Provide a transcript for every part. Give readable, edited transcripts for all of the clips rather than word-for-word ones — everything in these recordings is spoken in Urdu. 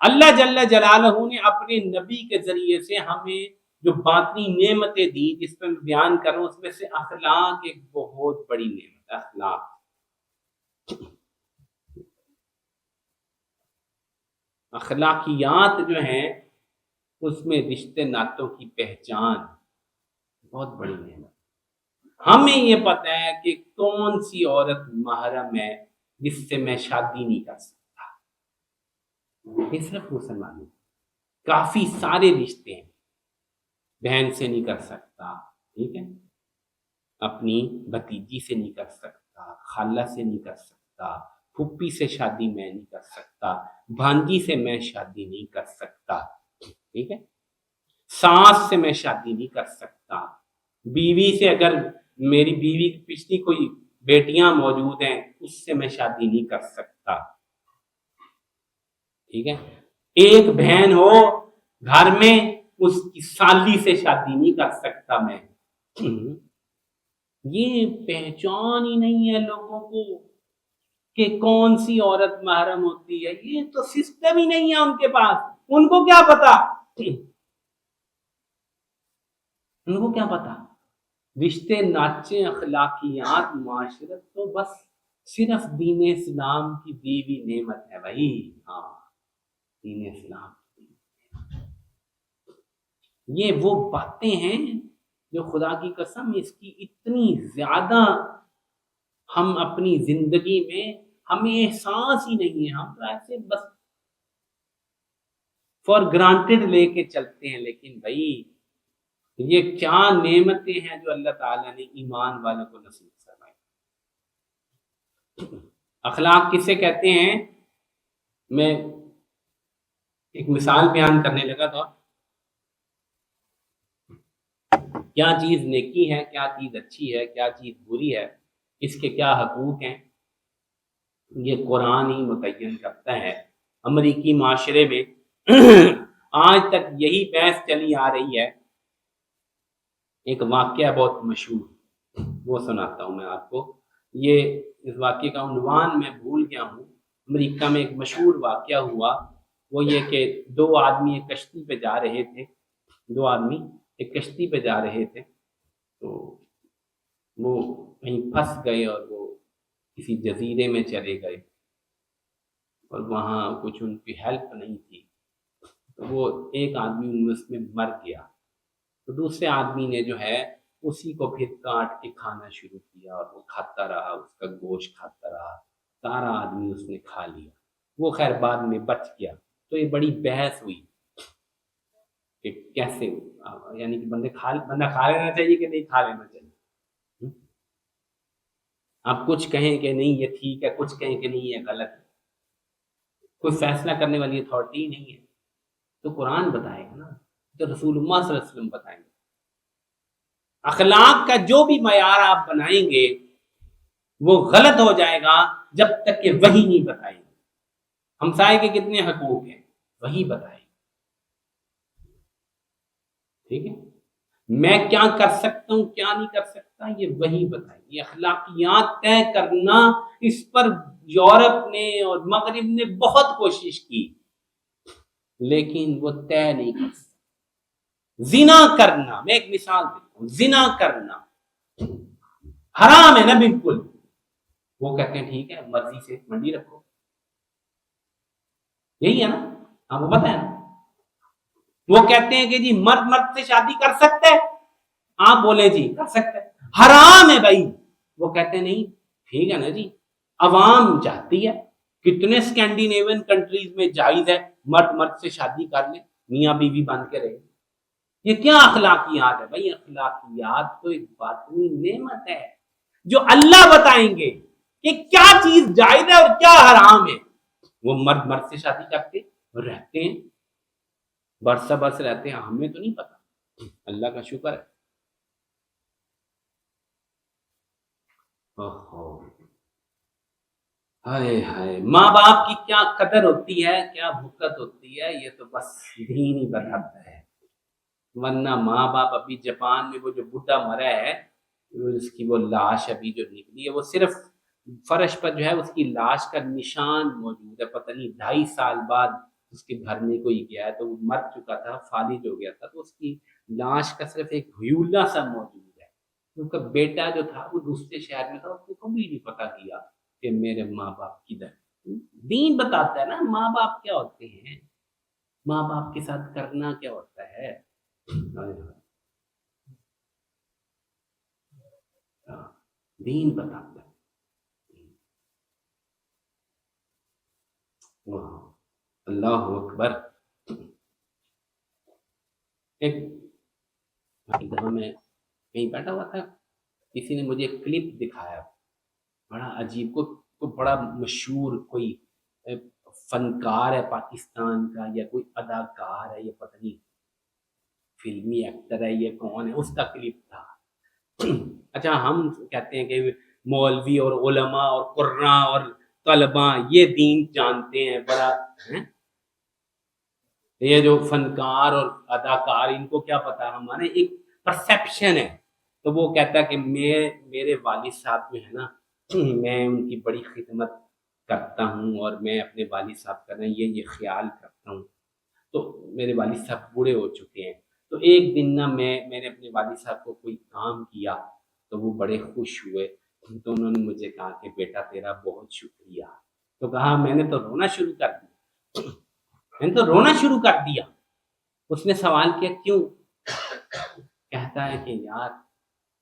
اللہ جل جلالہ نے اپنے نبی کے ذریعے سے ہمیں جو باطنی نعمتیں دی، جس پہ میں بیان کر رہا ہوں، اس میں سے اخلاق ایک بہت بڑی نعمت ہے۔ اخلاقیات جو ہیں اس میں رشتے ناتوں کی پہچان بہت بڑی نعمت۔ ہمیں یہ پتہ ہے کہ کون سی عورت محرم ہے جس سے میں شادی نہیں کر سکتا، یہ صرف مسلمانوں، کافی سارے رشتے ہیں، بہن سے نہیں کر سکتا، ٹھیک ہے، اپنی بھتیجی سے نہیں کر سکتا، خالہ سے نہیں کر سکتا، پھپھی سے شادی میں نہیں کر سکتا، بھانجی سے میں شادی نہیں کر سکتا، ٹھیک ہے، ساس سے میں شادی نہیں کر سکتا، بیوی سے، اگر میری بیوی کی پچھلی کوئی بیٹیاں موجود ہیں اس سے میں شادی نہیں کر سکتا، ٹھیک ہے، ایک بہن ہو گھر میں اس کی سالی سے شادی نہیں کر سکتا میں۔ یہ پہچان ہی نہیں ہے لوگوں کو کہ کون سی عورت محرم ہوتی ہے، یہ تو سسٹم ہی نہیں ہے ان کے پاس، ان کو کیا پتا، ان کو کیا پتا، رشتے ناچے اخلاقیات معاشرت تو بس صرف دین اسلام کی دی ہوئی نعمت ہے بھائی، ہاں دین اسلام، یہ وہ باتیں ہیں جو خدا کی قسم اس کی اتنی زیادہ ہم اپنی زندگی میں ہمیں احساس ہی نہیں ہے، ہم تو ایسے بس فار گرانٹیڈ لے کے چلتے ہیں، لیکن بھائی یہ کیا نعمتیں ہیں جو اللہ تعالیٰ نے ایمان والوں کو نصیب فرمائی۔ اخلاق کسے کہتے ہیں؟ میں ایک مثال بیان کرنے لگا تھا، کیا چیز نیکی ہے، کیا چیز اچھی ہے، کیا چیز بری ہے، اس کے کیا حقوق ہیں، یہ قرآن ہی متعین کرتا ہے۔ امریکی معاشرے میں آج تک یہی بحث چلی آ رہی ہے۔ ایک واقعہ بہت مشہور، وہ سناتا ہوں میں آپ کو، یہ اس واقعے کا عنوان میں بھول گیا ہوں۔ امریکہ میں ایک مشہور واقعہ ہوا، وہ یہ کہ دو آدمی ایک کشتی پہ جا رہے تھے، دو آدمی ایک کشتی پہ جا رہے تھے، تو وہ کہیں پھنس گئے اور وہ کسی جزیرے میں چلے گئے اور وہاں کچھ ان کی ہیلپ نہیں تھی، تو وہ ایک آدمی ان میں اس میں مر گیا، تو دوسرے آدمی نے جو ہے اسی کو پھر کاٹ کے کھانا شروع کیا اور وہ کھاتا رہا، اس کا گوشت کھاتا رہا، سارا آدمی اس نے کھا لیا، وہ خیر بعد میں بچ گیا۔ تو یہ بڑی بحث ہوئی کہ کیسے، یعنی کہ بندہ کھا لینا چاہیے کہ نہیں کھا لینا چاہیے، آپ کچھ کہیں کہ نہیں یہ ٹھیک ہے، کچھ کہیں کہ نہیں یہ غلط ہے، کوئی فیصلہ کرنے والی اتھارٹی ہی نہیں ہے، تو قرآن بتائے گا نا، تو رسول اللہ صلی اللہ علیہ وسلم بتائیں گے۔ اخلاق کا جو بھی معیار آپ بنائیں گے وہ غلط ہو جائے گا جب تک کہ وہی نہیں بتائیں گے۔ ہمسائے کے کتنے حقوق ہیں، وہی بتائیں گے، ٹھیک ہے، میں کیا کر سکتا ہوں کیا نہیں کر سکتا یہ وہی بتائیں گے۔ اخلاقیات طے کرنا، اس پر یورپ نے اور مغرب نے بہت کوشش کی لیکن وہ طے نہیں کر سکتا۔ زنا کرنا، میں ایک مثال دیتا ہوں، زنا کرنا حرام ہے نا بالکل، وہ کہتے ہیں ٹھیک ہے مرضی سے منڈی رکھو، یہی ہے نا، آپ کو پتہ ہے نا، وہ کہتے ہیں کہ جی مرد مرد سے شادی کر سکتے، آپ بولے جی کر سکتے، حرام ہے بھائی، وہ کہتے ہیں نہیں ٹھیک ہے نا جی، عوام چاہتی ہے، کتنے اسکینڈینیوین کنٹریز میں جائز ہے مرد مرد سے شادی کر لیں، میاں بیوی بن کے رہے، یہ کیا اخلاقیات ہے بھائی؟ اخلاقیات تو ایک باطنی نعمت ہے جو اللہ بتائیں گے کہ کیا چیز جائز ہے اور کیا حرام ہے۔ وہ مرد مرد سے شادی کرتے اور رہتے ہیں، برسہ برس رہتے ہیں، ہمیں تو نہیں پتا، اللہ کا شکر ہے۔ ہائے ہائے، ماں باپ کی کیا قدر ہوتی ہے، کیا بھکت ہوتی ہے، یہ تو بس دین ہی بتاتا ہے، ورنہ ماں باپ ابھی جاپان میں وہ جو بڈھا مرا ہے، اس کی وہ لاش ابھی جو نکلی ہے، وہ صرف فرش پر جو ہے اس کی لاش کا نشان موجود ہے، پتہ نہیں 2.5 سال بعد اس کے گھر میں کوئی گیا تو وہ مر چکا تھا، فالج ہو گیا تھا، تو اس کی لاش کا صرف ایک ہیولہ سا موجود ہے۔ ان کا بیٹا جو تھا وہ دوسرے شہر میں تھا، اس نے کبھی نہیں پتہ کیا کہ میرے ماں باپ کدھر۔ دین بتاتا ہے نا ماں باپ کیا ہوتے ہیں، ماں باپ کے ساتھ کرنا کیا ہوتا ہے۔ دین بتاتا ہے۔ اللہ اکبر۔ ایک دفعہ میں کہیں بیٹھا ہوا تھا، کسی نے مجھے ایک کلپ دکھایا، بڑا عجیب، کو بڑا مشہور کوئی فنکار ہے پاکستان کا، یا کوئی اداکار ہے، یا پتہ نہیں فلمی ایکٹر ہے، یہ کون ہے، اس کا کلپ تھا۔ اچھا ہم کہتے ہیں کہ مولوی اور علماء اور قراء اور طلباء یہ دین جانتے ہیں، بڑا یہ جو فنکار اور اداکار ان کو کیا پتا، ہمارے ایک پرسیپشن ہے۔ تو وہ کہتا ہے کہ میرے والد صاحب جو ہے نا، میں ان کی بڑی خدمت کرتا ہوں، اور میں اپنے والد صاحب کا یہ خیال کرتا ہوں۔ تو میرے والد صاحب بوڑھے ہو چکے ہیں، تو ایک دن نا میں نے اپنے والد صاحب کو کوئی کام کیا تو وہ بڑے خوش ہوئے، تو انہوں نے مجھے کہا کہ بیٹا تیرا بہت شکریہ۔ تو کہا میں نے تو رونا شروع کر دیا، میں نے تو رونا شروع کر دیا۔ اس نے سوال کیا کیوں؟ کہتا ہے کہ یار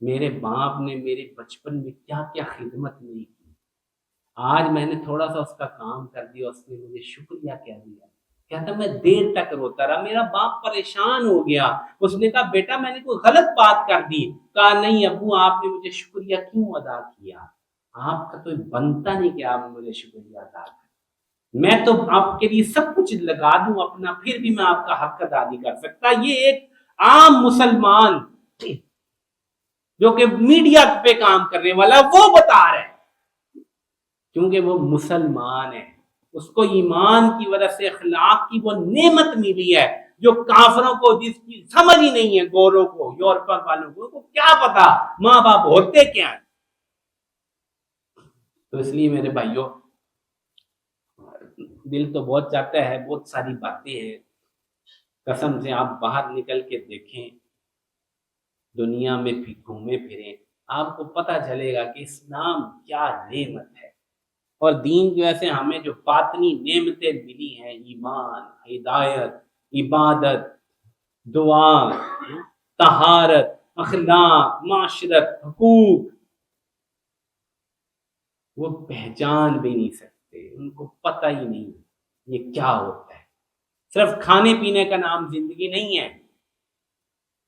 میرے باپ نے میرے بچپن میں کیا کیا خدمت نہیں کی، آج میں نے تھوڑا سا اس کا کام کر دیا، اس نے مجھے شکریہ کہہ دیا۔ کہتا میں دیر تک روتا رہا، میرا باپ پریشان ہو گیا، اس نے کہا بیٹا میں نے کوئی غلط بات کر دی؟ کہا نہیں ابو آپ نے مجھے شکریہ کیوں ادا کیا؟ آپ کا تو بنتا نہیں کہ آپ مجھے شکریہ ادا کریں، میں تو آپ کے لیے سب کچھ لگا دوں اپنا، پھر بھی میں آپ کا حق ادا نہیں کر سکتا۔ یہ ایک عام مسلمان جو کہ میڈیا پہ کام کرنے والا وہ بتا رہا ہے، کیونکہ وہ مسلمان ہے، اس کو ایمان کی وجہ سے اخلاق کی وہ نعمت ملی ہے جو کافروں کو جس کی سمجھ ہی نہیں ہے، گوروں کو، یورپ والوں کو کیا پتا ماں باپ ہوتے کیا ہیں۔ تو اس لیے میرے بھائیوں دل تو بہت چاہتا ہے، بہت ساری باتیں ہیں، قسم سے آپ باہر نکل کے دیکھیں، دنیا میں بھی گھومے پھریں، آپ کو پتہ چلے گا کہ اسلام کیا نعمت ہے۔ اور دین جو ایسے ہمیں جو باطنی نعمتیں ملی ہیں، ایمان، ہدایت، عبادت، دعا، طہارت، اخلاق، معاشرت، حقوق، وہ پہچان بھی نہیں سکتے، ان کو پتہ ہی نہیں یہ کیا ہوتا ہے۔ صرف کھانے پینے کا نام زندگی نہیں ہے،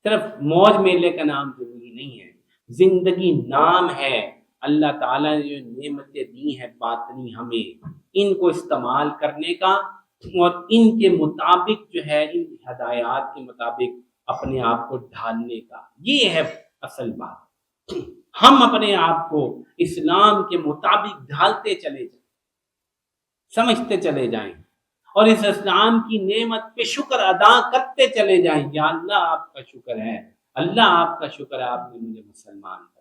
صرف موج میلے کا نام زندگی نہیں ہے، زندگی نام ہے۔ اللہ تعالیٰ نے جو نعمتیں دی ہیں باطنی ہمیں، ان کو استعمال کرنے کا اور ان کے مطابق جو ہے ان ہدایات کے مطابق اپنے آپ کو ڈھالنے کا، یہ ہے اصل بات۔ ہم اپنے آپ کو اسلام کے مطابق ڈھالتے چلے جائیں، سمجھتے چلے جائیں، اور اس اسلام کی نعمت پہ شکر ادا کرتے چلے جائیں۔ یا اللہ آپ کا شکر ہے، اللہ آپ کا شکر ہے آپ نے مجھے مسلمان کیا،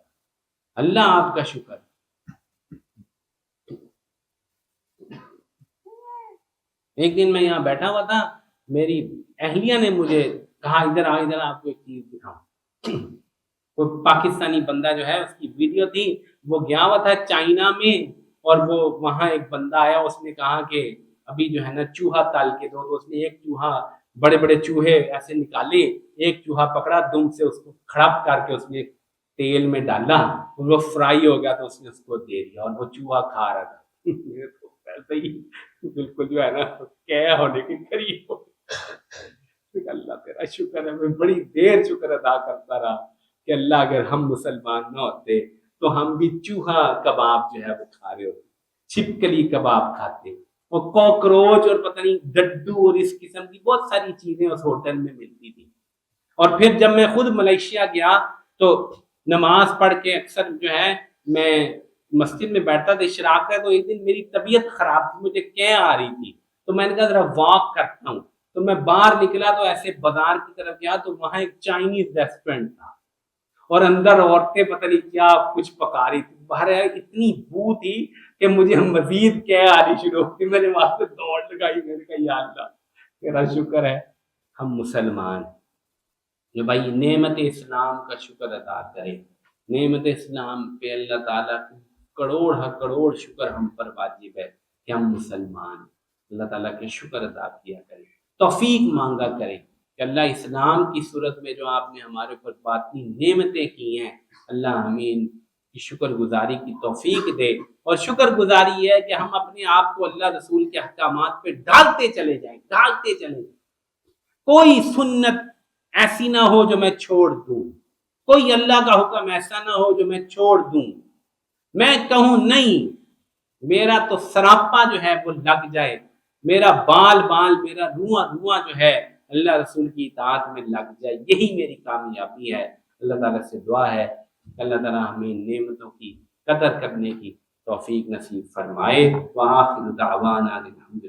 اللہ آپ کا شکر۔ ایک دن میں یہاں بیٹھا ہوا تھا، میری اہلیہ نے مجھے کہا ادھر آ، ادھر آپ کو ایک چیز دکھاؤں۔ کوئی پاکستانی بندہ جو ہے، اس کی ویڈیو تھی، وہ گیا ہوا تھا چائنا میں، اور وہ وہاں ایک بندہ آیا، اس نے کہا کہ ابھی جو ہے نا چوہا تال کے دو، تو اس نے ایک چوہا، بڑے بڑے چوہے ایسے نکالے، ایک چوہا پکڑا دم سے، اس کو کھڑپ کر کے اس نے تیل میں ڈالا، وہ فرائی ہو گیا تو اس نے اس کو دے دیا، اور وہ چوہا کھا رہا تھا۔ ایسے ہی بالکل جو ہے نا کیا ہونے کے قریب ہو۔ اللہ تیرا شکر ہے، میں بڑی دیر شکر ادا کرتا رہا کہ اللہ اگر ہم مسلمان نہ ہوتے تو ہم بھی چوہا کباب جو ہے وہ کھا رہے ہوتے، چھپکلی کباب کھاتے، اور کوکروچ اور پتہ نہیں ڈڈو اور اس قسم کی بہت ساری چیزیں اس ہوٹل میں ملتی تھی۔ اور پھر جب میں خود ملیشیا گیا تو نماز پڑھ کے اکثر جو ہے میں مسجد میں بیٹھتا تھا، اشراق ہے، تو ایک دن میری طبیعت خراب تھی، مجھے کیں آ رہی تھی، تو میں نے کہا ذرا واک کرتا ہوں، تو میں باہر نکلا تو ایسے بازار کی طرف گیا تو وہاں ایک چائنیز ریسٹورینٹ تھا، اور اندر عورتیں پتہ نہیں کیا کچھ پکا رہی تھی، باہر اتنی بو تھی کہ مجھے مزید کیا آ رہی شروع ہوتی، میں نے وہاں سے دوڑ لگائی، میں نے کہا یا اللہ تیرا شکر ہے ہم مسلمان جو بھائی نعمت اسلام کا شکر ادا کرے. نعمت اسلام پہ اللہ تعالیٰ کی کروڑ شکر ہم پر واجب ہے کہ ہم مسلمان. اللہ تعالیٰ کے شکر ادا کیا کریں, توفیق مانگا کریں کہ اللہ اسلام کی صورت میں جو آپ نے ہمارے اوپر باطنی نعمتیں کی ہیں, اللہ ہمیں ان کی شکر گزاری کی توفیق دے. اور شکر گزاری یہ ہے کہ ہم اپنے آپ کو اللہ رسول کے احکامات پہ ڈالتے چلے جائیں. کوئی سنت ایسی نہ ہو جو میں چھوڑ دوں, کوئی اللہ کا حکم ایسا نہ ہو جو میں چھوڑ دوں. میں کہوں نہیں, میرا تو سراپا جو ہے وہ لگ جائے, میرا بال میرا رواں جو ہے اللہ رسول کی اطاعت میں لگ جائے, یہی میری کامیابی ہے. اللہ تعالیٰ سے دعا ہے کہ اللہ تعالیٰ ہمیں نعمتوں کی قدر کرنے کی توفیق نصیب فرمائے. وآخر دعوانا الحمد